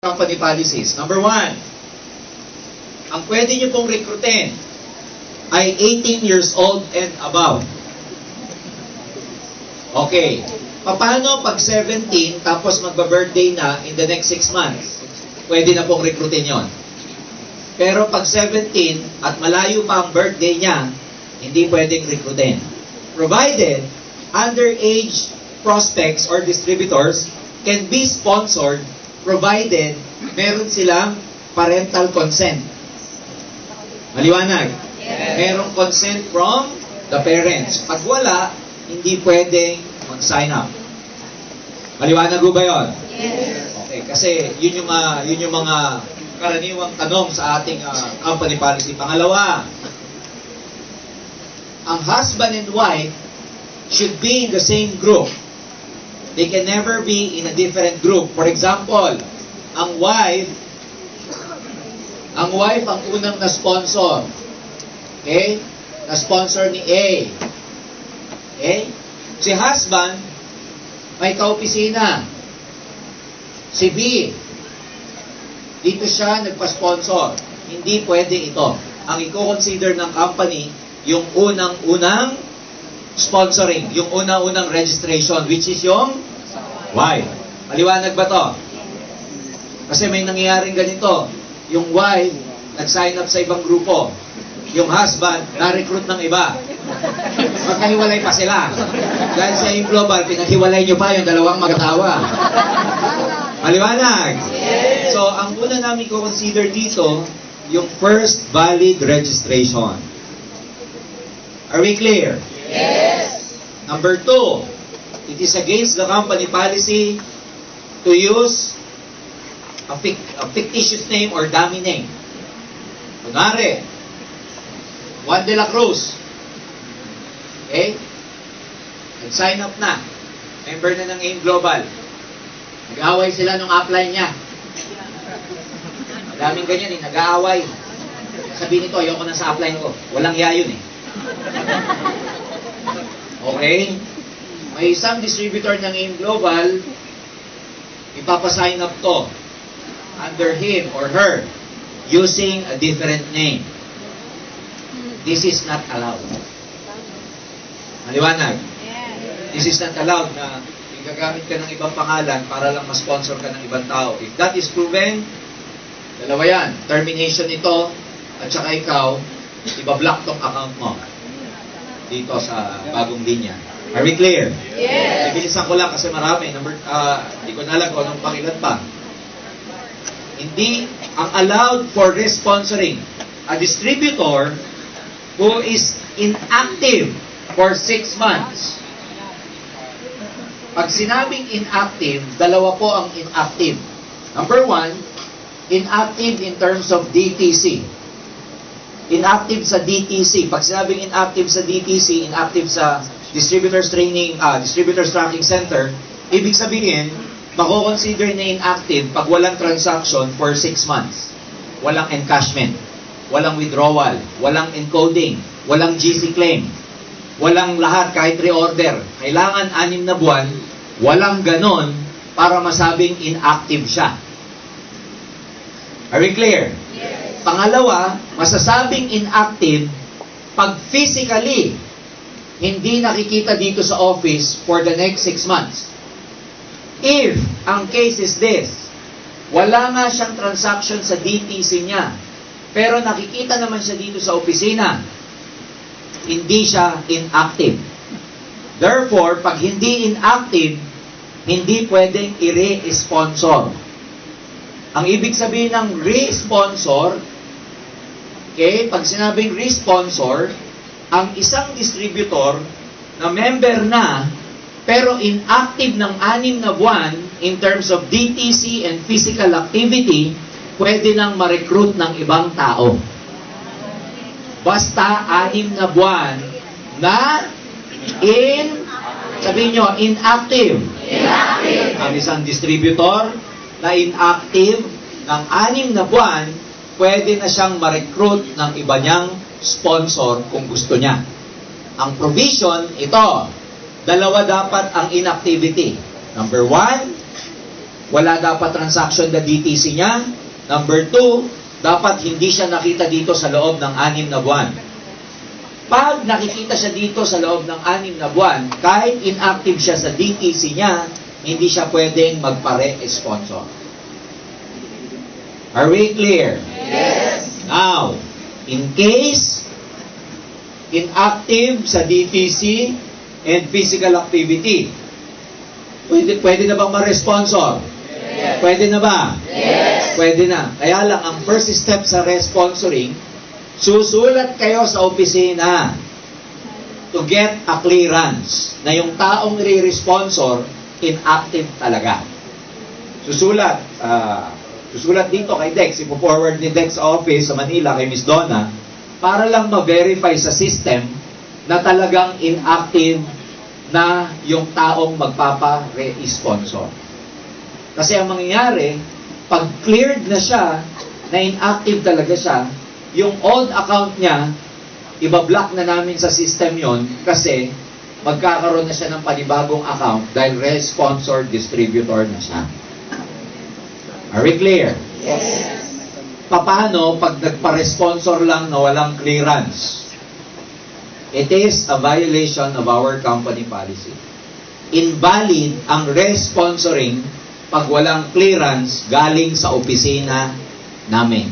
company policies. Number one, ang pwede nyo pong recruitin ay 18 years old and above. Okay. Paano pag 17 tapos magba-birthday na in the next 6 months? Pwede na pong recruitin yon. Pero pag 17 at malayo pa ang birthday niya, hindi pwedeng recruitin. Provided, underage prospects or distributors can be sponsored provided meron silang parental consent. Maliwanag? Yes. Merong consent from the parents. Pag wala, hindi pwedeng mag-sign up. Maliwanag ba yun? Yes. Okay, kasi yun yung mga karaniwang tanong sa ating company policy. Pangalawa, ang husband and wife should be in the same group. They can never be in a different group. For example, ang wife ang unang na-sponsor. Okay? Na-sponsor ni A. Okay? Si husband, may ka-opisina. Si B, dito siya nagpa-sponsor. Hindi pwede ito. Ang i-consider ng company, yung unang-unang sponsoring, yung unang-unang registration, which is yung wife. Maliwanag ba to? Kasi may nangyayaring ganito. Yung wife, nag-sign up sa ibang grupo. Yung husband, na-recruit ng iba. Magkahiwalay pa sila. Dahil sa AIM Global, pinaghiwalay nyo pa yung dalawang mag-asawa. Maliwanag? Yes. So, ang una namin ko-consider dito, yung first valid registration. Are we clear? Yes. Number 2, it is against the company policy to use a fictitious name or dummy name. Kunwari, Juan de la Cruz. Okay? Nag-sign up na. Member na ng AIM Global. Nag-aaway sila nung upline niya. Madaming ganyan nag-aaway. Sabi nito, ayoko na sa upline ko. Walang iya yun Okay? May isang distributor ng AIM Global, ipapasign up to under him or her using a different name. This is not allowed. Maliwanag? This is not allowed na gagamit ka ng ibang pangalan para lang ma-sponsor ka ng ibang tao. If that is proven, dalawa yan. Termination ito at saka ikaw, ibablock tong account mo dito sa bagong linya. Are we clear? Yes. Ibilisan ko lang kasi marami. Hindi ko na alam kung anong pangilan pa. Hindi ang allowed for responsoring a distributor who is inactive for 6 months. Pag sinabing inactive, dalawa po ang inactive. Number 1, inactive in terms of DTC. Inactive sa DTC. Pag sinabing inactive sa DTC, inactive sa Distributors Tracking Center, ibig sabihin, mako-consider na inactive pag walang transaction for 6 months. Walang encashment, walang withdrawal, walang encoding, walang GC claim, walang lahat kahit reorder. Kailangan 6 na buwan, walang ganon para masabing inactive siya. Are we clear? Yes. Pangalawa, masasabing inactive pag physically hindi nakikita dito sa office for the next 6 months. If ang case is this, wala nga siyang transaction sa DTC niya, pero nakikita naman siya dito sa opisina, hindi siya inactive. Therefore, pag hindi inactive, hindi pwedeng i-re-sponsor. Ang ibig sabihin ng re-sponsor, okay, pag sinabing re-sponsor, ang isang distributor na member na pero inactive ng 6 na buwan in terms of DTC and physical activity, pwede nang ma-recruit ng ibang tao. Basta 6 na buwan na sabihin nyo, inactive. Inactive. Ang isang distributor na inactive ng 6 na buwan, pwede na siyang ma-recruit ng iba niyang sponsor kung gusto niya. Ang provision, ito, dalawa dapat ang inactivity. Number 1, wala dapat transaction na DTC niya. Number 2, dapat hindi siya nakita dito sa loob ng 6 na buwan. Pag nakikita siya dito sa loob ng 6 na buwan, kahit inactive siya sa DTC niya, hindi siya pwedeng magpare-sponsor. Are we clear? Yes. Now, in case inactive sa DTC and physical activity, pwede na bang ma-responsor? Yes. Pwede na ba? Yes. Pwede na. Kaya lang, ang first step sa responsoring, susulat kayo sa opisina to get a clearance na yung taong re-responsor inactive talaga. Susulat dito kay Dex, ipo-forward ni Dex sa office sa Manila kay Miss Donna para lang ma-verify sa system na talagang inactive na yung taong magpapa-re-sponsor. Kasi ang mangyayari, pag cleared na siya, na inactive talaga siya, yung old account niya, ibablock na namin sa system yon kasi magkakaroon na siya ng panibagong account dahil re-sponsored distributor na siya. Are we clear? Yes. Paano pag nagpa-responsor lang na walang clearance? It is a violation of our company policy. Invalid ang re-sponsoring pag walang clearance galing sa opisina namin.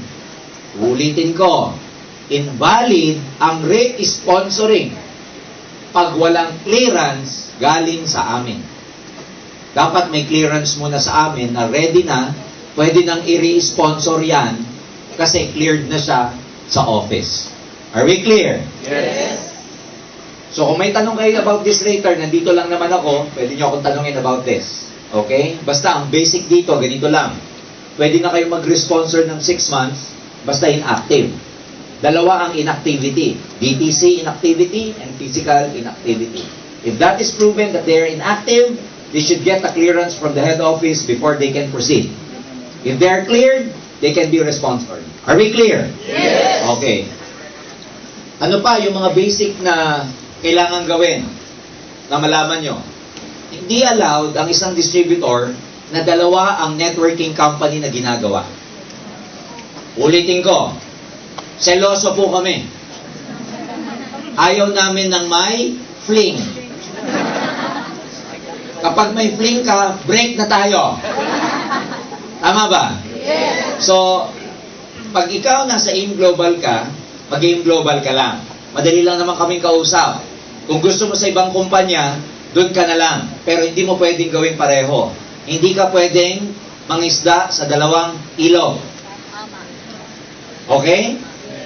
Ulitin ko, invalid ang re-sponsoring pag walang clearance galing sa amin. Dapat may clearance muna sa amin na ready na, pwede nang i-re-sponsor yan kasi cleared na siya sa office. Are we clear? Yes. So kung may tanong kayo about this later, nandito lang naman ako, pwede nyo akong tanongin about this. Okay? Basta ang basic dito, ganito lang. Pwede na kayo mag-responsor ng 6 months, basta inactive. Dalawa ang inactivity. DTC inactivity and physical inactivity. If that is proven that they are inactive, they should get a clearance from the head office before they can proceed. If they are cleared, they can be responsored. Are we clear? Yes. Okay. Ano pa yung mga basic na kailangan gawin na malaman nyo? Hindi allowed ang isang distributor na dalawa ang networking company na ginagawa. Ulitin ko, seloso po kami. Ayaw namin ng may fling. Kapag may fling ka, break na tayo. Tama ba? Yes. So, pag ikaw nasa AIM Global ka, mag-AIM Global ka lang. Madali lang naman kaming kausap. Kung gusto mo sa ibang kumpanya, doon ka na lang. Pero hindi mo pwedeng gawin pareho. Hindi ka pwedeng mangisda sa dalawang ilog. Okay?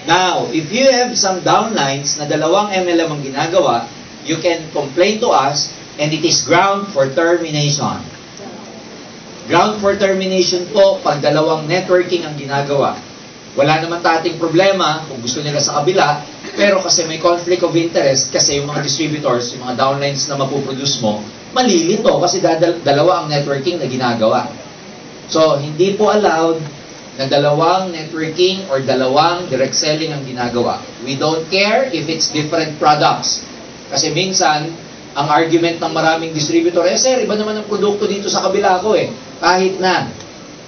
Now, if you have some downlines na dalawang MLM ang ginagawa, you can complain to us and it is ground for termination. Ground for termination po pag dalawang networking ang ginagawa. Wala naman tating problema kung gusto nila sa kabila, pero kasi may conflict of interest kasi yung mga distributors, yung mga downlines na mapuproduce mo, malilito kasi dalawa ang networking na ginagawa. So, hindi po allowed na dalawang networking or dalawang direct selling ang ginagawa. We don't care if it's different products. Kasi minsan, ang argument ng maraming distributor, sir, iba naman ang produkto dito sa kabila ko eh. Kahit na,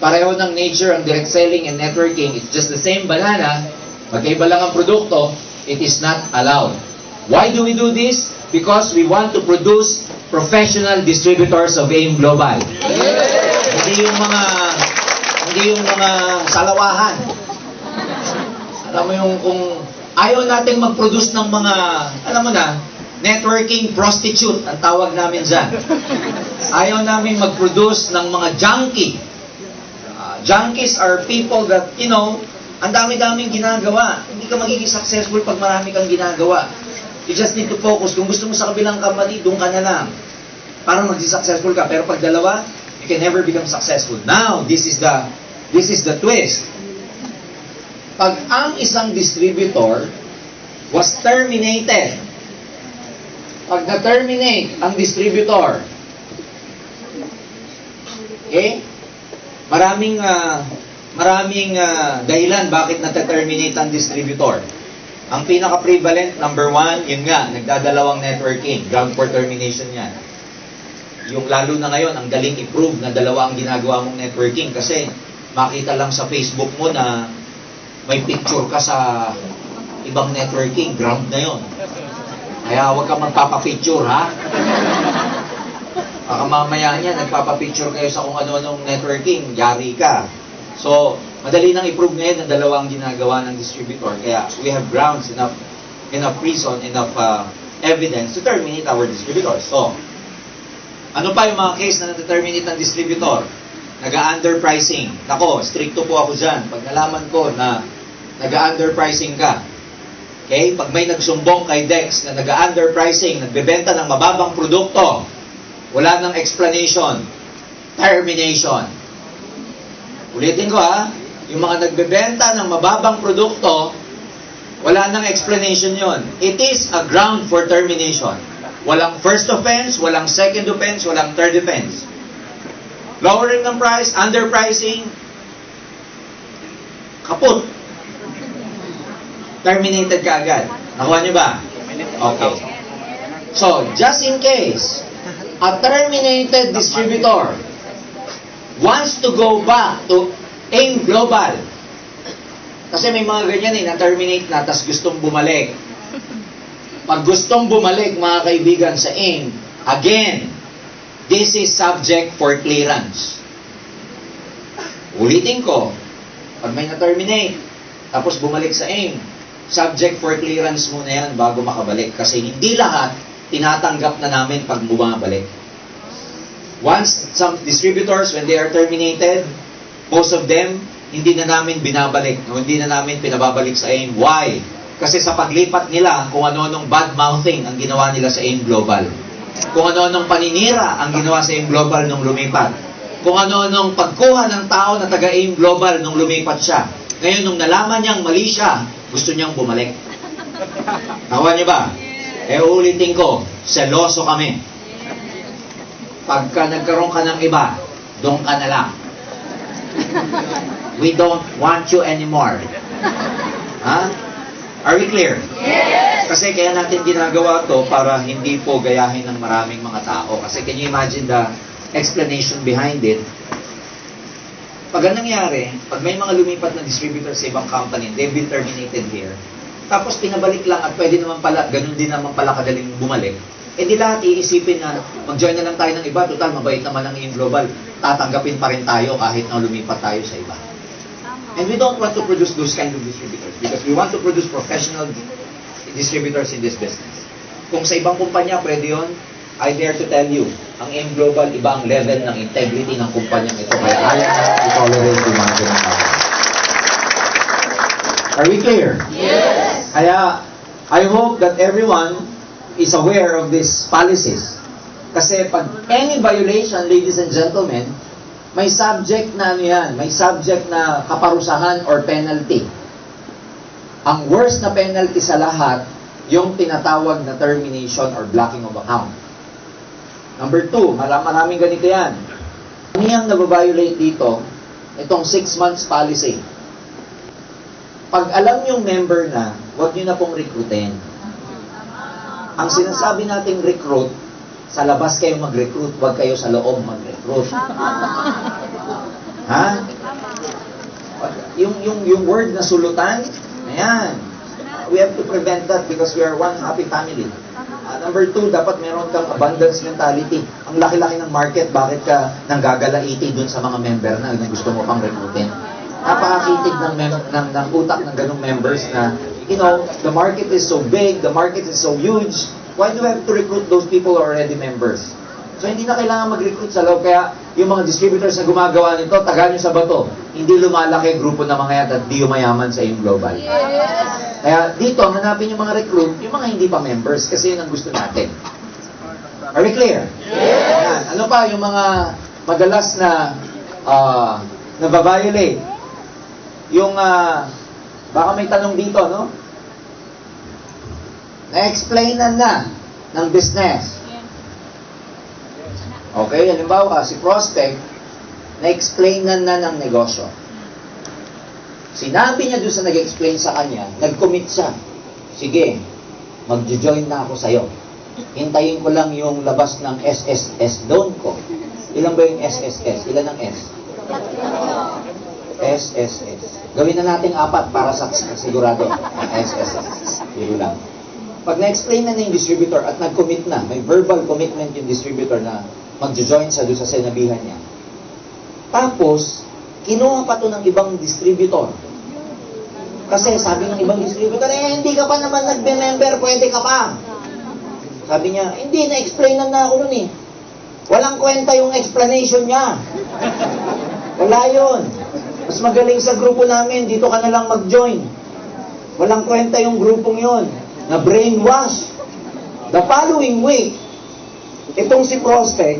pareho ng nature ang direct selling and networking, it's just the same banana, magkaiba lang ang produkto, it is not allowed. Why do we do this? Because we want to produce professional distributors of AIM Global. Hindi yung mga salawahan. Alam mo yung kung ayaw nating mag-produce ng mga, alam mo na, networking prostitute, ang tawag namin dyan. Ayaw namin mag-produce ng mga junkie. Junkies are people that, you know, ang dami-daming ginagawa. Hindi ka magiging successful pag marami kang ginagawa. You just need to focus. Kung gusto mo sa kabilang company, doon ka na lang. Para mag-successful ka. Pero pag dalawa, you can never become successful. Now, this is the twist. Pag ang isang distributor was terminated, pag na-terminate ang distributor, okay? Maraming dahilan bakit na-terminate ang distributor. Ang pinaka-prevalent, number 1, yun nga, nagdadalawang networking, ground for termination yan. yung lalo na ngayon, ang galing i-prove na dalawa ang ginagawa mong networking kasi makita lang sa Facebook mo na may picture ka sa ibang networking, ground na yon. Kaya huwag ka magpapapicture, ha? Baka mamaya niya, nagpapapicture kayo sa kung ano-anong networking, yari ka. So, madali nang i-prove ngayon na dalawa ang ginagawa ng distributor. Kaya we have grounds, enough reason, enough evidence to terminate our distributors. So, ano pa yung mga case na na-terminate ng distributor? Nag-underpricing. Nako, stricto po ako dyan. Pag nalaman ko na nag-underpricing ka, okay? Pag may nagsumbong kay Dex na nag-underpricing, nagbebenta ng mababang produkto, wala nang explanation, termination. Ulitin ko, ha, yung mga nagbebenta ng mababang produkto, wala nang explanation yon. It is a ground for termination. Walang first offense, walang second offense, walang third offense. Lowering ng price, underpricing, kaput. Terminated ka agad. Nakuha niyo ba? Okay. So, just in case, a terminated distributor wants to go back to AIM Global. Kasi may mga ganyan na-terminate na, tas gustong bumalik. Pag gustong bumalik, mga kaibigan, sa AIM, again, this is subject for clearance. Ulitin ko, pag may na-terminate, tapos bumalik sa AIM, subject for clearance muna yan bago makabalik. Kasi hindi lahat tinatanggap na namin pag bumabalik. Once some distributors, when they are terminated, most of them, hindi na namin binabalik, o hindi na namin pinababalik sa AIM. Why? Kasi sa paglipat nila, kung ano-anong bad mouthing ang ginawa nila sa AIM Global. Kung ano-anong paninira ang ginawa sa AIM Global nung lumipat. Kung ano-anong pagkuha ng tao na taga-AIM Global nung lumipat siya. Ngayon, nung nalaman niyang mali siya, gusto niyang bumalik. Nakuha niyo ba? Ulitin ko, seloso kami. Pagka nagkaroon ka ng iba, doon ka na lang. We don't want you anymore. Ha? Are we clear? Yes! Kasi kaya natin ginagawa to para hindi po gayahin ng maraming mga tao. Kasi can you imagine the explanation behind it? Pag ang nangyari, pag may mga lumipat na distributor sa ibang company, they've been terminated here, tapos pinabalik lang at pwede naman pala, ganun din naman pala kadaling bumalik, di lahat iisipin na mag-join na lang tayo ng iba, total mabait naman ang AIM Global, tatanggapin pa rin tayo kahit na lumipat tayo sa iba. And we don't want to produce those kind of distributors because we want to produce professional distributors in this business. Kung sa ibang kumpanya pwede yun, I dare to tell you, ang AIM Global, iba ang level ng integrity ng kumpanyang ito. Kaya ayaw na i-tolerate yung mga ganang tao. Are we clear? Yes! Kaya, I hope that everyone is aware of these policies. Kasi pag any violation, ladies and gentlemen, may subject na ano yan, may subject na kaparusahan or penalty. Ang worst na penalty sa lahat, yung tinatawag na termination or blocking of account. Number 2, maraming ganito yan. Ano yung nababiolate dito? Itong 6 months policy. Pag alam yung member na, huwag nyo na pong recruitin. Ang sinasabi nating recruit, sa labas kayo mag-recruit, huwag kayo sa loob mag-recruit. Ha? Yung word na sulutan, ayan. We have to prevent that because we are one happy family. Number 2, dapat meron kang abundance mentality. Ang laki-laki ng market, bakit ka nanggagalaiti dun sa mga member na gusto mo pang recruitin? Napakakitig ng utak ng ganong members na, you know, the market is so big, the market is so huge, why do we have to recruit those people who are already members? So, hindi na kailangan mag-recruit sa loob. Kaya, yung mga distributors na gumagawa nito, taga nyo sa bato. Hindi lumalaki grupo ng mga yan at di umayaman sa AIM Global. Yes! Kaya, dito, hanapin yung mga recruit, yung mga hindi pa members, kasi yun ang gusto natin. Are we clear? Yes! Ayan. Ano pa yung mga madalas na nababiolate? Yung, baka may tanong dito, no? Na-explainan na ng business. Okay, halimbawa, si prospect, na-explainan na ng negosyo. Sinabi niya doon sa nag-explain sa kanya, nag-commit siya. Sige, mag-join na ako sa'yo. Hintayin ko lang yung labas ng SSS loan ko. Ilan ba yung SSS? Ilan ang S? SSS. Gawin na natin 4 para sa sigurado. SSS. Biro lang. Pag na-explain na yung distributor at nag-commit na, may verbal commitment yung distributor na mag-join sa doon sa sinabihan niya. Tapos, kinuha pa to ng ibang distributor. Kasi sabi ng ibang distributor, hindi ka pa naman nagbe-member, pwede ka pa. Sabi niya, hindi, na-explain na ako nun eh. Walang kwenta yung explanation niya. Wala yun. Mas magaling sa grupo namin, dito ka na lang mag-join. Walang kwenta yung grupong yun. Na brainwash. The following week, itong si prospect,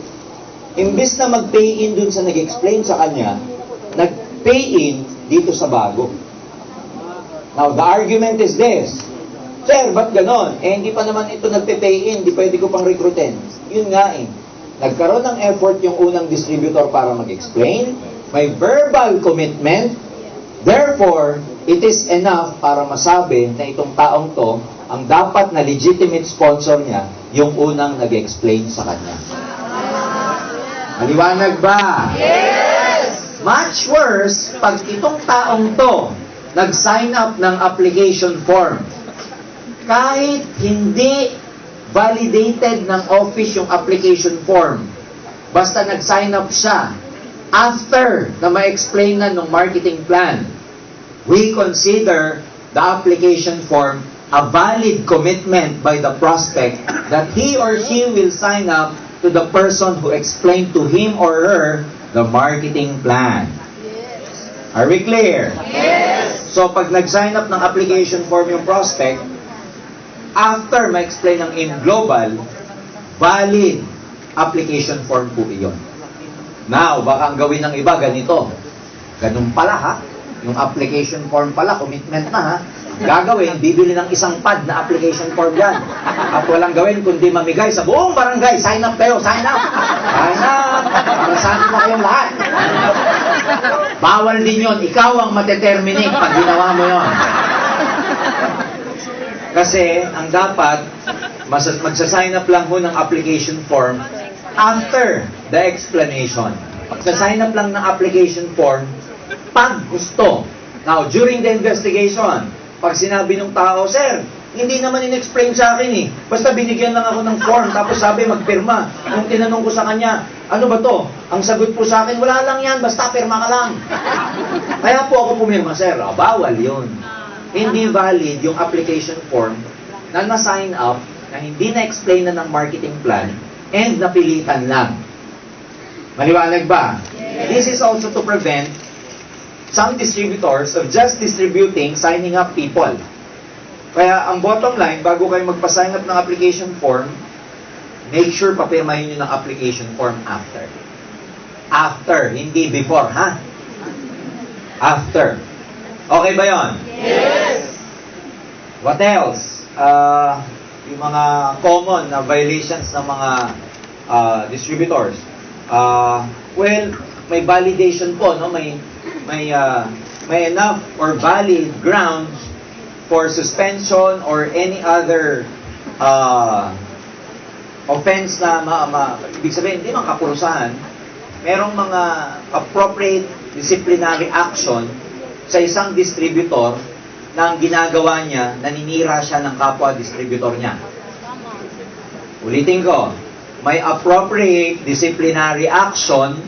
imbis na mag-pay in dun sa nag-explain sa kanya, nag-pay in dito sa bago. Now, the argument is this. Sir, ba't ganon? Hindi pa naman ito nagpe-pay in, di pwede ko pang recruitin. Yun nga eh. Nagkaroon ng effort yung unang distributor para mag-explain, may verbal commitment, therefore, it is enough para masabi na itong taong to, ang dapat na legitimate sponsor niya, yung unang nag-explain sa kanya. Maliwanag ba? Yes! Much worse, pag itong taong to, nag-sign up ng application form, kahit hindi validated ng office yung application form, basta nag-sign up siya, after na ma-explain na ng marketing plan, we consider the application form a valid commitment by the prospect that he or she will sign up to the person who explained to him or her the marketing plan. Yes. Are we clear? Yes. So, pag nag-sign up ng application form yung prospect, after ma-explain ng AIM Global, valid application form po iyon. Now, baka ang gawin ng iba ganito. Ganun pala ha. Yung application form pala, commitment na ha. Gagawin, bibili ng isang pad na application form yan. At walang gawin kundi mamigay sa buong barangay. Sign up kayo, sign up! Sign up! Para sa akin na kayong lahat. Bawal din yon. Ikaw ang mateterminate pag ginawa mo yon. Kasi, ang dapat, magsasign up lang ho ng application form after the explanation. Magsasign up lang ng application form pag gusto. Now, during the investigation, pag sinabi ng tao, sir, hindi naman in-explain sa akin eh. Basta binigyan lang ako ng form, tapos sabi magpirma. Nung tinanong ko sa kanya, ano ba to? Ang sagot po sa akin, wala lang yan, basta pirma ka lang. Kaya po ako pumirma, sir. Bawal yun. Hindi valid yung application form na na-sign up, na hindi na-explain na ng marketing plan, and napilitan lang. Maliwanag ba? This is also to prevent some distributors of just distributing, signing up people. Kaya ang bottom line, bago kayo magpa-sign up ng application form, make sure papirmahin nyo ng application form after. After, hindi before, ha? After. Okay ba yon? Yes. What else? Yung mga common na violations ng mga distributors. Well, may validation po, no? May enough or valid grounds for suspension or any other offense na ibig sabihin, hindi man kapurusahan, merong mga appropriate disciplinary action sa isang distributor na ang ginagawa niya, naninira siya ng kapwa distributor niya. Ulitin ko, may appropriate disciplinary action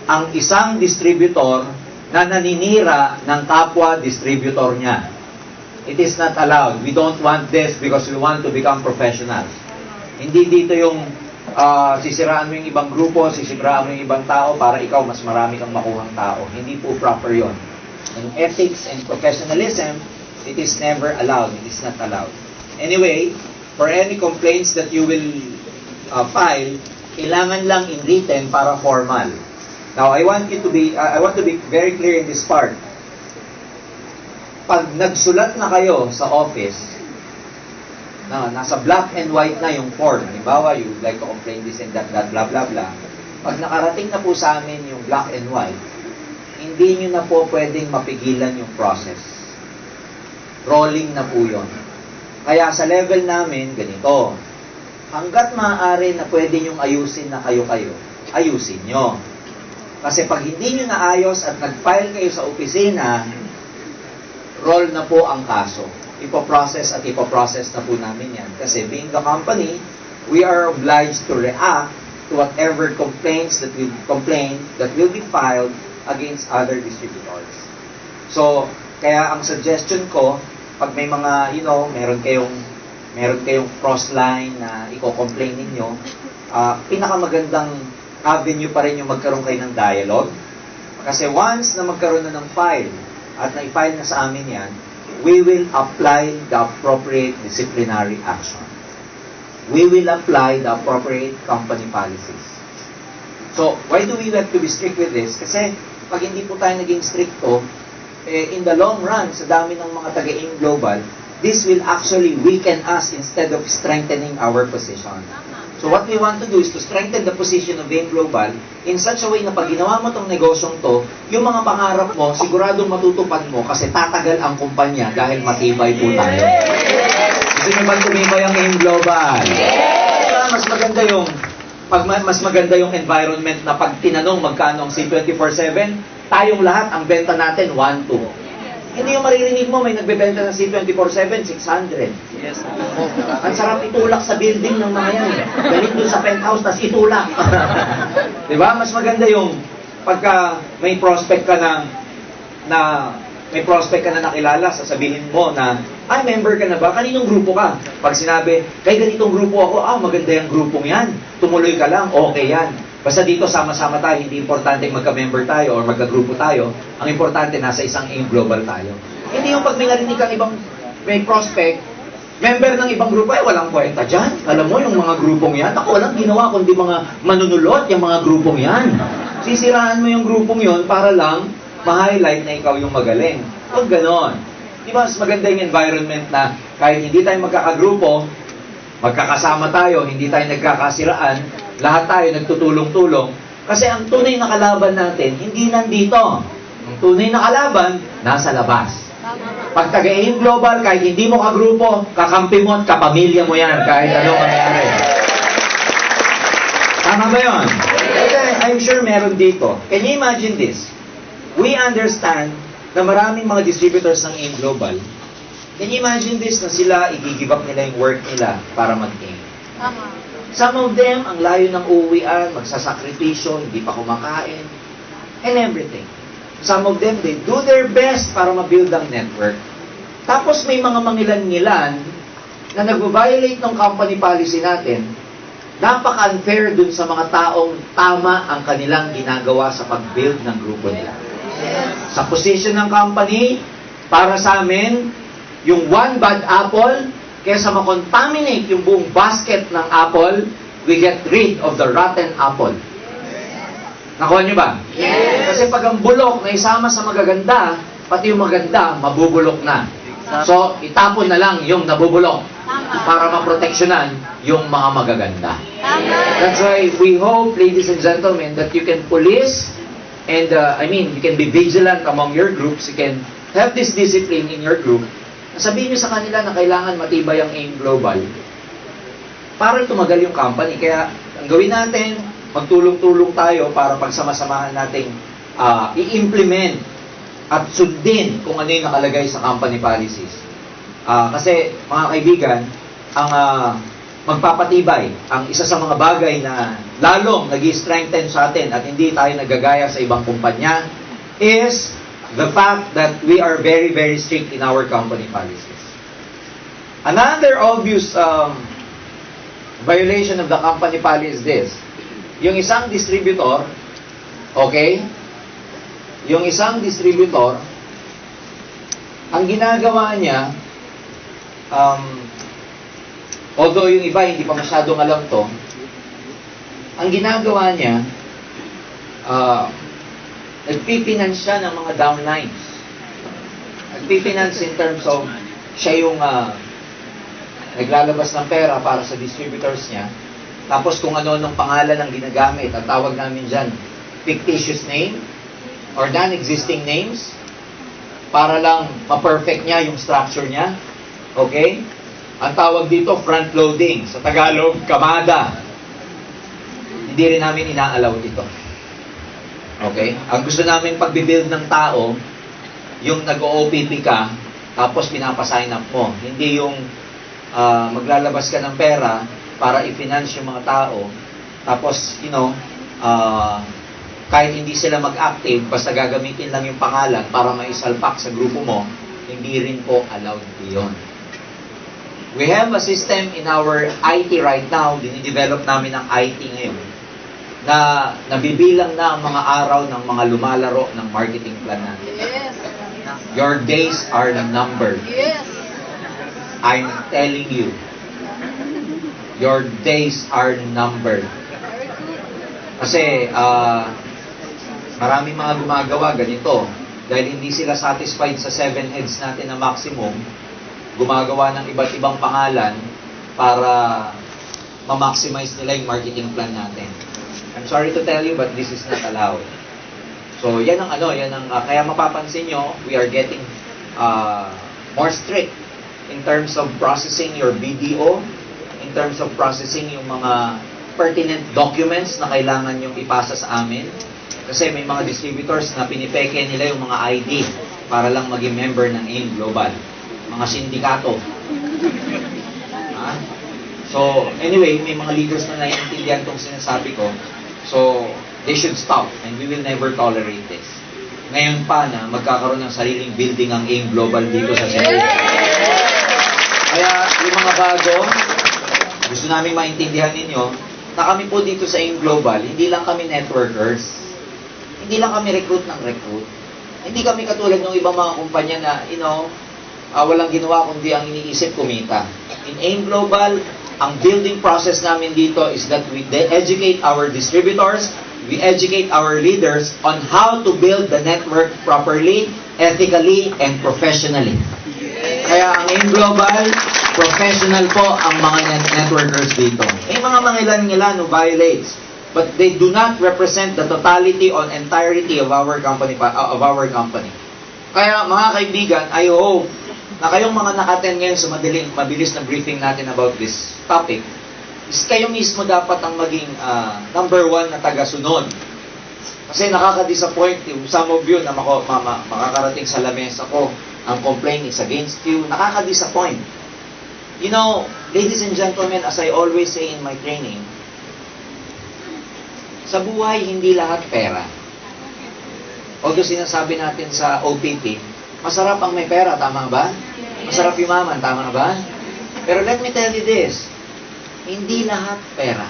ang isang distributor na naninira ng kapwa distributor niya. It is not allowed. We don't want this because we want to become professionals. Hindi dito yung sisiraan mo yung ibang grupo, sisiraan mo yung ibang tao para ikaw mas marami kang makuhang tao. Hindi po proper yon. In ethics and professionalism, it is never allowed. It is not allowed. Anyway, for any complaints that you will file, kailangan lang in written para formal. Now, I want to be very clear in this part. Pag nagsulat na kayo sa office, nasa black and white na yung form, halimbawa, you would like to complain this and that, blah, blah, blah. Pag nakarating na po sa amin yung black and white, hindi nyo na po pwedeng mapigilan yung process. Rolling na po yun. Kaya sa level namin, ganito. hanggat maaari na pwede nyong ayusin na kayo-kayo, ayusin nyo. Kasi pag hindi nyo naayos at nag-file kayo sa opisina, roll na po ang kaso. Ipoprocess at ipoprocess na po namin yan. Kasi being the company, we are obliged to react to whatever complaints that will be filed against other distributors. So, kaya ang suggestion ko, pag may mga, meron kayong cross-line na i-complain ninyo, pinakamagandang avenue pa rin yung magkaroon kayo ng dialogue. Kasi once na magkaroon na ng file, at na-file na sa amin yan, we will apply the appropriate disciplinary action. We will apply the appropriate company policies. So, why do we have to be strict with this? Kasi, pag hindi po tayo naging stricto, in the long run, sa dami ng mga taga-AIM Global, this will actually weaken us instead of strengthening our position. So what we want to do is to strengthen the position of AIM Global in such a way na pag ginawa mo tong negosyong to, yung mga pangarap mo, siguradong matutupad mo kasi tatagal ang kumpanya dahil matibay po tayo. Gusto nyo ba tumibay ang AIM Global? Mas maganda yung environment na pag tinanong magkano ang C24/7, tayong lahat, ang benta natin, 1-2. Hindi yung maririnig mo, may nagbebenta ng C24/7, 600. Yes. Ang sarap itulak sa building ng mga yan. Galing dun sa penthouse, tas itulak. Diba? Mas maganda yung pagka may prospect ka na nakilala, sasabihin mo na, member ka na ba? Kaninong grupo ka? Pag sinabi, kay ganitong grupo ako, maganda yung grupong yan. Tumuloy ka lang, okay yan. Basta dito, sama-sama tayo. Hindi importante magka-member tayo or magka-grupo tayo. Ang importante, nasa isang AIM Global tayo. Hindi yung pag may narinig kang may prospect, member ng ibang grupo, walang kwenta dyan. Alam mo, yung mga grupong yan, ako walang ginawa kundi mga manunulot yung mga grupong yan. Sisiraan mo yung grupong yon para lang ma-highlight na ikaw yung magaling. Huwag ganon. Di ba, mas maganda yung environment na kahit hindi tayo magkakagrupo, magkakasama tayo, hindi tayo nagkakasiraan, lahat tayo nagtutulong-tulong. Kasi ang tunay na kalaban natin, hindi nandito. Ang tunay na kalaban, nasa labas. Pag taga-AIM Global, kahit hindi mo kagrupo, kakampi mo at kapamilya mo yan, kahit anong mangyari. Tama ba yun? I'm sure meron dito. Can you imagine this? We understand na maraming mga distributors ng AIM Global. Can you imagine this na sila, i-give up nila yung work nila para mag-AIM? Some of them, ang layo ng uuwian, magsasakripisyo, hindi pa kumakain, and everything. Some of them, they do their best para ma-build ang network. Tapos may mga mangilan-ngilan na nag-violate ng company policy natin, napaka-unfair dun sa mga taong tama ang kanilang ginagawa sa pag-build ng grupo nila. Sa position ng company, para sa amin, yung one bad apple, kesa makontaminate yung buong basket ng apple, we get rid of the rotten apple. Nakuha nyo ba? Yes. Kasi pag ang bulok na isama sa magaganda, pati yung maganda, mabubulok na. So, itapon na lang yung nabubulok para maproteksyonan yung mga magaganda. That's why we hope, ladies and gentlemen, that you can police and, you can be vigilant among your groups. You can have this discipline in your group. Sabihin nyo sa kanila na kailangan matibay ang AIM Global para tumagal yung company. Kaya, ang gawin natin, magtulong-tulong tayo para pagsama-samahan natin i-implement at sundin kung ano yung nakalagay sa company policies. Kasi, mga kaibigan, ang magpapatibay, ang isa sa mga bagay na lalong nag-strengthen sa atin at hindi tayo nagagaya sa ibang kumpanya is the fact that we are very, very strict in our company policies. Another obvious violation of the company policy is this. Yung isang distributor, okay? Yung isang distributor, ang ginagawa niya, although yung iba hindi pa masyadong alam to, ang ginagawa niya, nagpipinance siya ng mga downlines. Nagpipinance in terms of siya yung naglalabas ng pera para sa distributors niya. Tapos kung ano ng pangalan ang ginagamit, ang tawag namin dyan, fictitious name or non-existing names para lang ma-perfect niya yung structure niya. Okay? Ang tawag dito, front loading. Sa Tagalog, kamada. Hindi rin namin ina-allow ito. Okay? Ang gusto namin pagbibuild ng tao, yung nag-OPP ka, tapos pinapasign up mo. Hindi yung maglalabas ka ng pera para i-finance yung mga tao, tapos, kahit hindi sila mag-active, basta gagamitin lang yung pangalan para maisalpak sa grupo mo, hindi rin po allowed yun. We have a system in our IT right now, dinidevelop namin ang IT ngayon, na nabibilang na ang mga araw ng mga lumalaro ng marketing plan natin. Yes. Your days are numbered. Yes. I'm telling you, your days are numbered. Very good. Kasi, maraming mga gumagawa ganito. Dahil hindi sila satisfied sa 7 heads natin na maximum, gumagawa ng iba't ibang pangalan para ma-maximize nila yung marketing plan natin. I'm sorry to tell you, but this is not allowed. So, yan ang kaya mapapansin nyo, we are getting more strict in terms of processing your BDO, in terms of processing yung mga pertinent documents na kailangan yung ipasa sa amin. Kasi may mga distributors na pinipeke nila yung mga ID para lang maging member ng AIM Global. Mga sindikato. So, anyway, may mga leaders na naiintindihan itong sinasabi ko. So, they should stop and we will never tolerate this. Ngayon pa na magkakaroon ng sariling building ang AIM Global dito sa Cebu. Kaya, yung mga bago, gusto namin maintindihan ninyo na kami po dito sa AIM Global, hindi lang kami networkers, hindi lang kami recruit ng recruit, hindi kami katulad ng ibang mga kumpanya na, walang ginawa kundi ang iniisip kumita. In AIM Global, ang building process namin dito is that we educate our distributors, we educate our leaders on how to build the network properly, ethically, and professionally. Kaya ang AIM Global, professional po ang mga networkers dito. May mga mangilan-ngilan who violates, but they do not represent the totality or entirety of our company. Kaya mga kaibigan, I hope na kayong mga naka-attend ngayon sa mabilis na briefing natin about this topic, is kayo mismo dapat ang maging number 1 na taga-sunod. Kasi nakaka-disappoint yung some of you na makakarating sa lamesa ko, ang complaint is against you, nakaka-disappoint. Ladies and gentlemen, as I always say in my training, sa buhay, hindi lahat pera. Although sinasabi natin sa OPP, masarap ang may pera, tama ba? Masarap yumaman, tama ba? Pero let me tell you this, hindi lahat pera.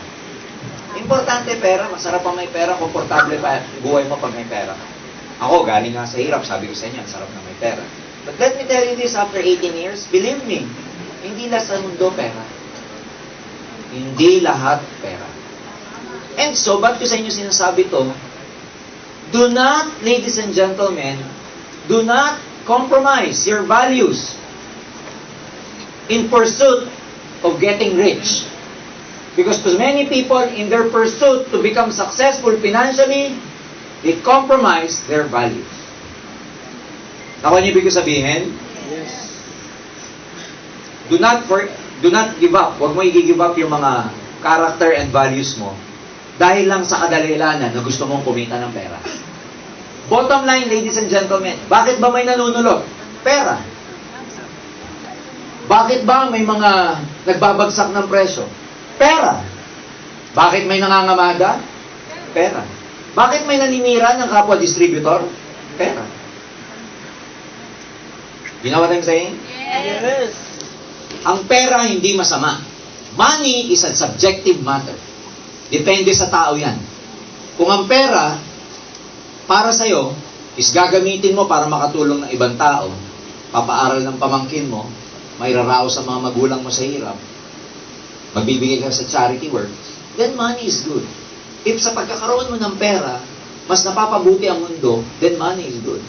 Importante pera, masarap ang may pera, komportable pa buhay mo pag may pera. Ako, galing nga sa hirap, sabi ko sa inyo, sarap na may pera. But let me tell you this, after 18 years, believe me, hindi lahat sa mundo pera. Hindi lahat pera. And so, ba't ko sa inyo sinasabi to? Do not, ladies and gentlemen, do not compromise your values in pursuit of getting rich. Because to many people, in their pursuit to become successful financially, they compromise their values. Ako niyo ibig sabihin? Yes. Do not give up. Huwag mo i-give up yung mga character and values mo dahil lang sa kadalilanan na gusto mong kumita ng pera. Bottom line, ladies and gentlemen, bakit ba may nanunulot? Pera. Bakit ba may mga nagbabagsak ng presyo? Pera. Bakit may nangangamada? Pera. Bakit may naninira ng kapwa distributor? Pera. You know what I'm saying? Yes. Ang pera hindi masama. Money is a subjective matter. Depende sa tao yan. Kung ang pera, para sa'yo, is gagamitin mo para makatulong ng ibang tao, papaaral ng pamangkin mo, may rarao sa mga magulang mo sa hirap, magbibigay ka sa charity work, then money is good. If sa pagkakaroon mo ng pera, mas napapabuti ang mundo, then money is good.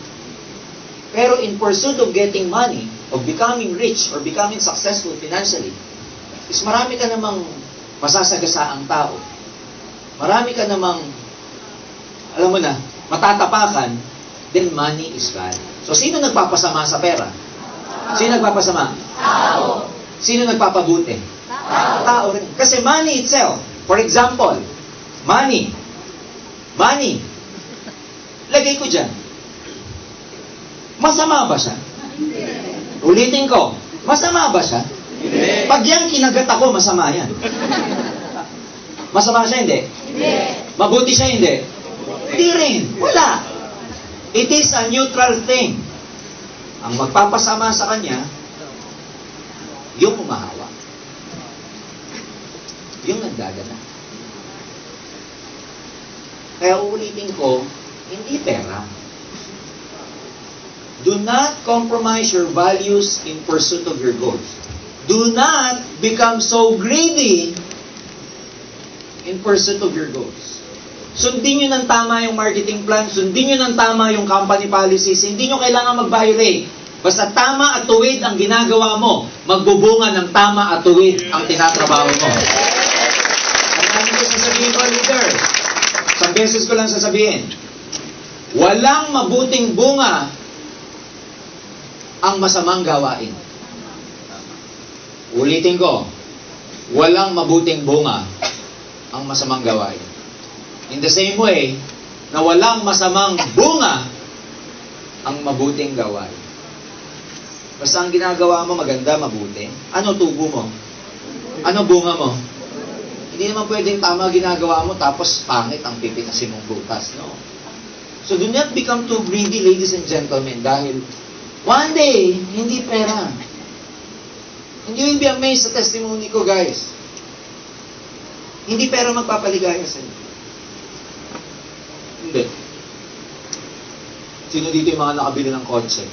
Pero in pursuit of getting money, of becoming rich, or becoming successful financially, is marami ka namang masasagasaang tao. Marami ka namang, alam mo na, matatapakan, then money is bad. So, sino nagpapasama sa pera? Sino nagpapasama? Tao. Sino nagpapabuti? Tao rin. Kasi money itself, for example, money, lagay ko dyan. Masama ba siya? Ulitin ko, masama ba siya? Pag yan kinagat ako, masama yan. Masama siya, hindi? Mabuti siya, hindi? Hindi rin. Wala. It is a neutral thing. Ang magpapasama sa kanya, yung umahawa. Yung nagdadala. Kaya uulitin ko, hindi pera. Do not compromise your values in pursuit of your goals. Do not become so greedy in pursuit of your goals. Sundin nyo ng tama yung marketing plan, sundin nyo ng tama yung company policies, hindi nyo kailangan mag-violate. Basta tama at tuwid ang ginagawa mo, magbubunga ng tama at tuwid ang tinatrabaho mo. Ang dami ko sasabihin ko, leaders. Isang beses ko lang sasabihin, walang mabuting bunga ang masamang gawain. Ulitin ko, walang mabuting bunga ang masamang gawain. In the same way, na walang masamang bunga ang mabuting gawain. Basta ang ginagawa mo maganda, mabuti. Ano tubo mo? Ano bunga mo? Hindi naman pwedeng tama ginagawa mo tapos pangit ang pipinasin mong butas. No? So do not become too greedy, ladies and gentlemen, dahil one day, hindi pera. And you will be amazed sa testimony ko, guys. Hindi pera magpapaligaya sa inyo. Hindi. Sino dito yung mga nakabili ng kotse?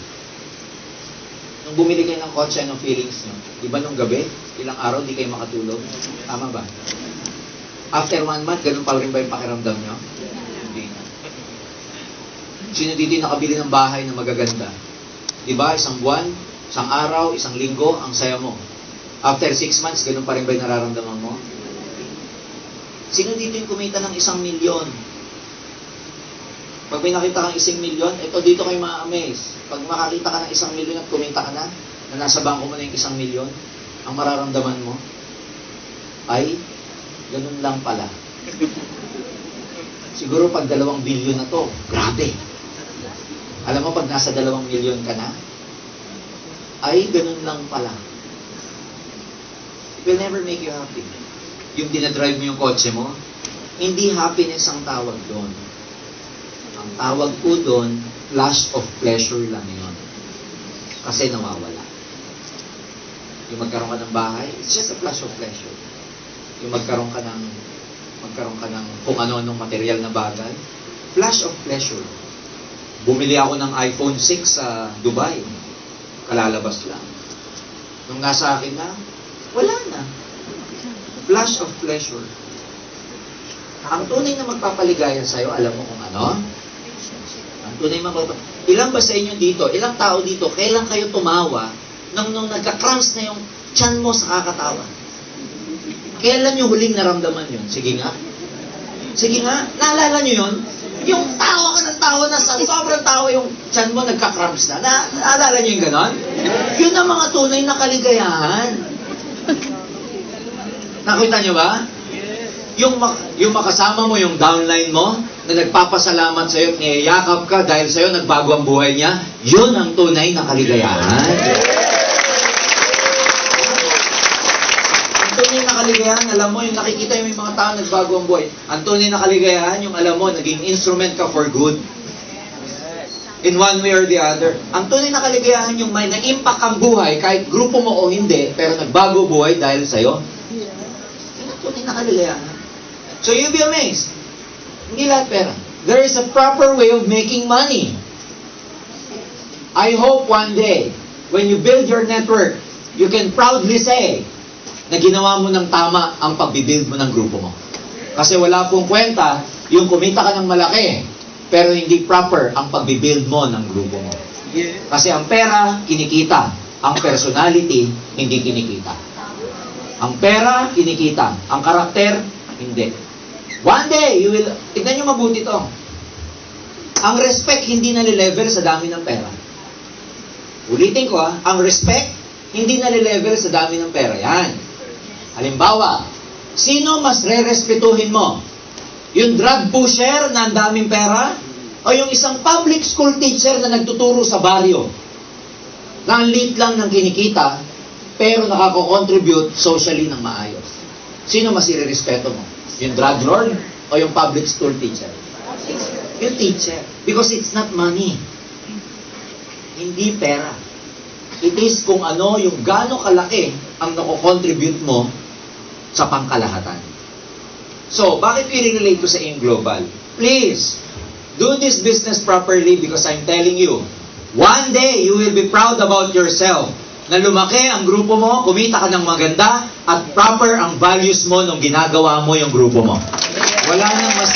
Nung bumili kayo ng kotse, anong feelings nyo? Diba nung gabi, ilang araw, di kayo makatulog? Tama ba? After 1 month, ganun pa rin ba yung pakiramdam nyo? Hindi na. Sino dito yung nakabili ng bahay na magaganda? Diba, isang buwan, isang araw, isang linggo, ang saya mo. After 6 months, ganun pa rin ba yung nararamdaman mo? Sino dito yung kumita ng 1 milyon? Pag may nakita kang 1 milyon, ito dito kayo ma-amaze. Pag makakita ka ng 1 milyon at kumita ka na nasa bangko mo na yung 1 milyon, ang mararamdaman mo ay, ganun lang pala. Siguro pag 2 bilyon na to, grabe. Alam mo, pag nasa 2 milyon ka na, ay, ganun lang pala. It will never make you happy. Yung dinadrive mo yung kotse mo, hindi happiness ang tawag doon. Ang tawag po doon, flash of pleasure lang yun. Kasi nawawala. Yung magkaroon ka ng bahay, it's just a flash of pleasure. Yung magkaroon ka ng kung ano-anong material na bagay, flash of pleasure. Bumili ako ng iPhone 6 sa Dubai. Kalalabas lang. Nung nasa akin na, wala na. Flash of pleasure. Ang tunay na magpapaligaya sa'yo, alam mo kung ano? Ang tunay na ilan ba sa inyo dito, ilang tao dito, kailan kayo tumawa nung nagka-cramps na yung tiyan mo sa kakatawa? Kailan yung huling naramdaman yun? Sige nga. Sige nga. Naalala nyo yun? Yung tawa ka ng tawa na sa sobrang tawa yung tiyan mo nagka-cramps na. Naalala nyo yung ganon? Yun ang mga tunay na kaligayahan. Nakita nyo ba? Yung makasama mo, yung downline mo, na nagpapasalamat sa'yo, niyayakap ka dahil sa'yo nagbago ang buhay niya, yun ang tunay na kaligayahan. Ang tunay na kaligayahan, alam mo, yung nakikita yung mga tao nagbago ang buhay. Ang tunay na kaligayahan, yung alam mo, naging instrument ka for good. In one way or the other. Ang tunay na kaligayahan, yung may na-impact ang buhay, kahit grupo mo o hindi, pero nagbago buhay dahil sa'yo. Yun ang tunay na kaligayahan. So you'll be amazed. Hindi lahat pera. There is a proper way of making money. I hope one day, when you build your network, you can proudly say na ginawa mo ng tama ang pagbibuild mo ng grupo mo. Kasi wala pong kwenta yung kumita ka ng malaki, pero hindi proper ang pagbibuild mo ng grupo mo. Kasi ang pera, kinikita. Ang personality, hindi kinikita. Ang pera, kinikita. Ang karakter, hindi. One day, you will, tignan nyo mabuti to. Ang respect hindi nalilevel sa dami ng pera. Ulitin ko ang respect hindi nalilevel sa dami ng pera yan. Halimbawa, sino mas re-respetuhin mo? Yung drug pusher na ang daming pera? O yung isang public school teacher na nagtuturo sa baryo? Na ang liit lang ng kinikita, pero nakako-contribute socially ng maayos. Sino mas irerespeto mo? Yung drug lord o yung public school teacher? Yung teacher. Because it's not money. Hindi pera. It is kung ano yung gaano kalaki ang nako-contribute mo sa pangkalahatan. So, bakit i-relate ko sa AIM Global? Please, do this business properly because I'm telling you, one day you will be proud about yourself na lumaki ang grupo mo, kumita ka ng maganda, at proper ang values mo nung ginagawa mo yung grupo mo. Wala nang mas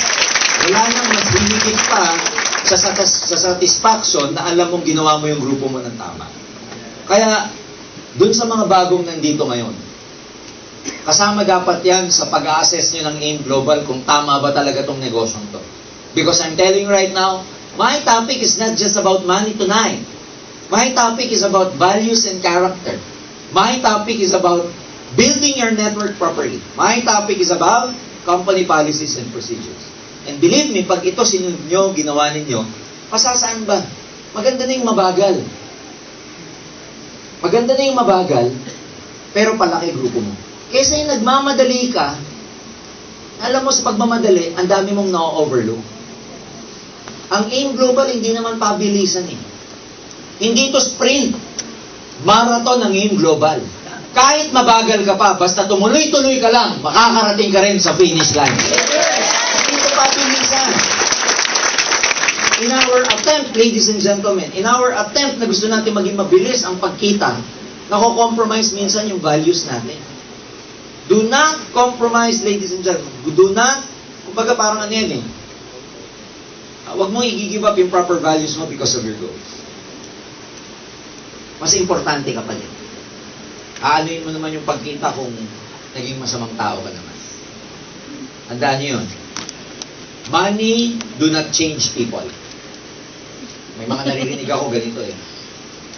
himigit pa sa satisfaction na alam mong ginawa mo yung grupo mo ng tama. Kaya, dun sa mga bagong nandito ngayon, kasama dapat yan sa pag-a-assess nyo ng AIM Global kung tama ba talaga tong negosyong to. Because I'm telling you right now, my topic is not just about money tonight. My topic is about values and character. My topic is about building your network properly. My topic is about company policies and procedures. And believe me, pag ito sinunod nyo, ginawa ninyo, pasasaan ba? Maganda na yung mabagal. Maganda na yung mabagal, pero palaki grupo mo. Kesa yung nagmamadali ka, alam mo sa pagmamadali, ang dami mong na-overlook. Ang AIM Global, hindi naman pabilisan eh. Hindi ito sprint. Marathon ang AIM Global. Kahit mabagal ka pa, basta tumuloy-tuloy ka lang, makakarating ka rin sa finish line. Hindi ito pabilisan. In our attempt, ladies and gentlemen, in our attempt na gusto natin maging mabilis ang pagkita, nako-compromise minsan yung values natin. Do not compromise, ladies and gentlemen. Do not, kumbaga parang ano yan eh. Huwag mong i-give up yung proper values mo because of your goals. Mas importante ka pa din. Aanuin mo naman yung pagkita kung naging masamang tao ka naman. Handaan niyo yun. Money do not change people. May mga naririnig ako ganito eh.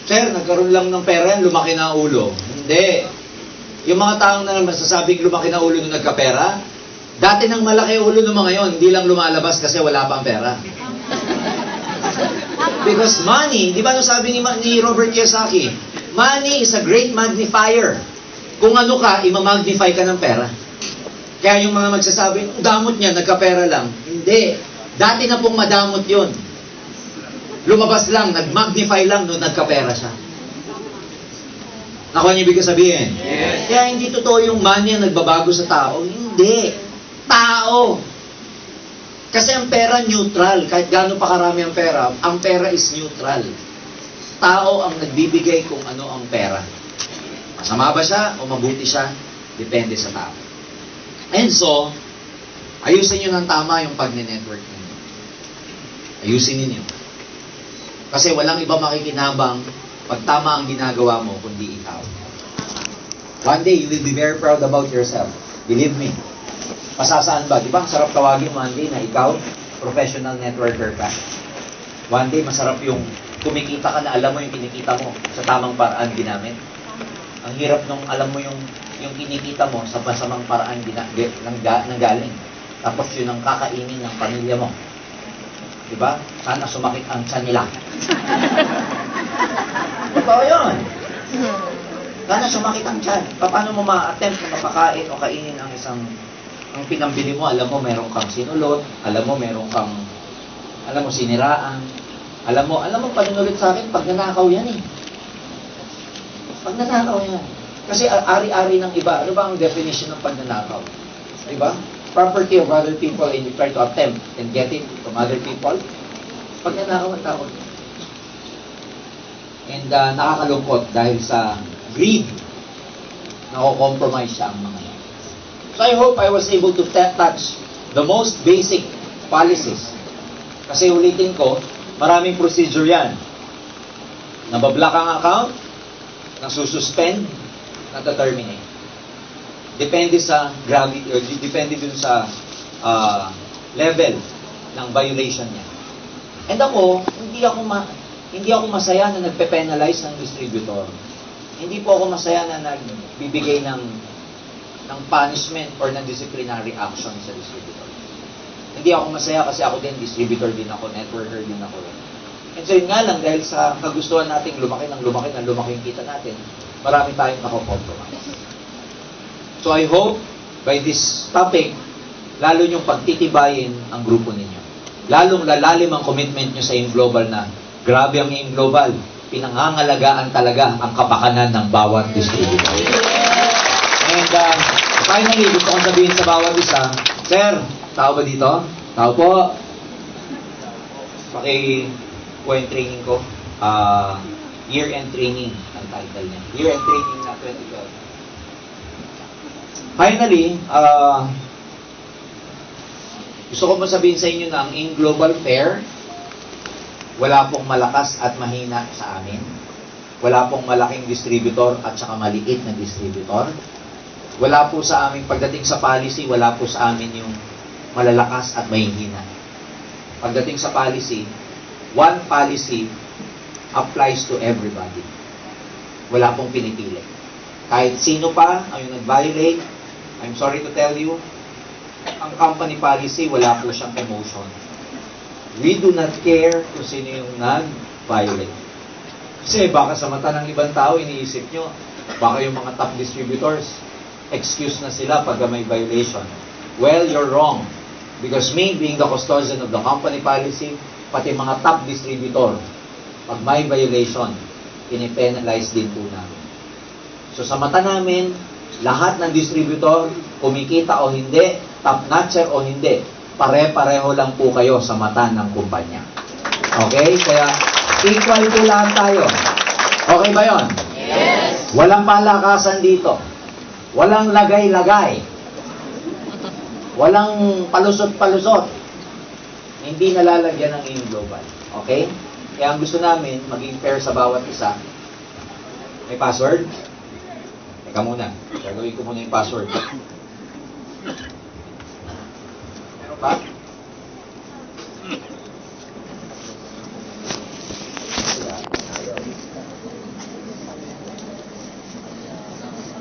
Sir, nagkaroon lang ng pera yan, lumaki na ang ulo. Hindi. Yung mga taong na masasabing lumaki na ulo nung nagkapera, dati nang malaki ulo ng mga yon, hindi lang lumalabas kasi wala pang pera. Because money, di ba nung sabi ni Robert Kiyosaki, money is a great magnifier. Kung ano ka, imamagnify ka ng pera. Kaya yung mga magsasabing, damot niya, nagkapera lang. Hindi. Dati na pong madamot yon. Lumabas lang, nag-magnify lang nung nagkapera siya. Nakuha niyo ibig sabihin? Yes. Kaya hindi totoo yung money ang nagbabago sa tao. Hindi. Tao. Kasi ang pera neutral. Kahit gaano pa karami ang pera is neutral. Tao ang nagbibigay kung ano ang pera. Masama ba siya o mabuti siya? Depende sa tao. And so, ayusin nyo ng tama yung pag-network ninyo. Ayusin ninyo. Kasi walang iba makikinabang pag tama ang ginagawa mo, kundi ikaw. One day, you will be very proud about yourself. Believe me. Pasasaan ba? Di ba? Sarap tawagin one day na ikaw, professional networker ka. One day, masarap yung kumikita ka na alam mo yung kinikita mo sa tamang paraan ginamit. Ang hirap nung alam mo yung kinikita mo sa masamang paraan nanggaling. Tapos yun ang kakainin ng pamilya mo. Diba? Sana sumakit ang tiyan nila. Totoo yun. Sana sumakit ang tiyan. Paano mo ma-attempt na mapakain o kainin ang ang pinambili mo? Alam mo, meron kang sinulot. Alam mo, meron kang, siniraan. Alam mo, panunulit sa akin, pag nanakaw yan eh. Pag nanakaw yan. Kasi ari-ari ng iba. Ano ba ang definition ng pagnanakaw? Diba? Property of other people and you try to attempt and get it from other people. Pag nanakaw ang tao. And nakakalungkot dahil sa greed, nako-compromise siya ang mga yan. So I hope I was able to touch the most basic policies. Kasi ulitin ko, maraming procedure yan. Nabablock ang account, nasususpend, nata-terminate. Depende sa gravity, or depende dun sa level ng violation niya. And ako, hindi ako masaya na nagpe-penalize ng distributor. hindi po ako masaya na nagbibigay ng punishment or ng disciplinary action sa distributor. Hindi ako masaya kasi ako din, distributor din ako, networker din ako. And so yun nga lang, dahil sa kagustuhan nating lumaki yung kita natin, marami tayong nako-compromise. So I hope, by this topic, lalo nyong pagtitibayin ang grupo ninyo. Lalong lalalim ang commitment nyo sa AIM Global na grabe ang AIM Global, pinangangalagaan talaga ang kapakanan ng bawat distributor. And finally, gusto kong sabihin sa bawat isa, Sir, tao ba dito? Tao po. Po yung training ko. Year-end training ang title niya. Year-end training na 2012. Finally, gusto ko masabihin sa inyo na ang AIM Global Fair, wala pong malakas at mahina sa amin. Wala pong malaking distributor at saka maliit na distributor. Wala po sa amin, pagdating sa policy, wala po sa amin yung malalakas at mahihina. Pagdating sa policy, one policy applies to everybody. Wala pong pinipili. Kahit sino pa ang yung nag-violate, I'm sorry to tell you, ang company policy, wala po siyang emotion. We do not care kung sino yung nag-violate. Kasi baka sa mata ng ibang tao, iniisip nyo, baka yung mga top distributors, excuse na sila pag may violation. Well, you're wrong. Because me, being the custodian of the company policy, pati mga top distributor, pag may violation, pinipenalize din po namin. So sa mata namin, lahat ng distributor, kumikita o hindi, top-notcher o hindi, pare-pareho lang po kayo sa mata ng kumpanya. Okay? Kaya equal po lang tayo. Okay ba yon? Yes! Walang palakasan dito. Walang lagay-lagay. Walang palusot-palusot. Hindi nalalagyan ng AIM Global. Okay? Kaya ang gusto namin, maging fair sa bawat isa. May password? Teka muna. Gagawin ko muna yung password. Meron ba?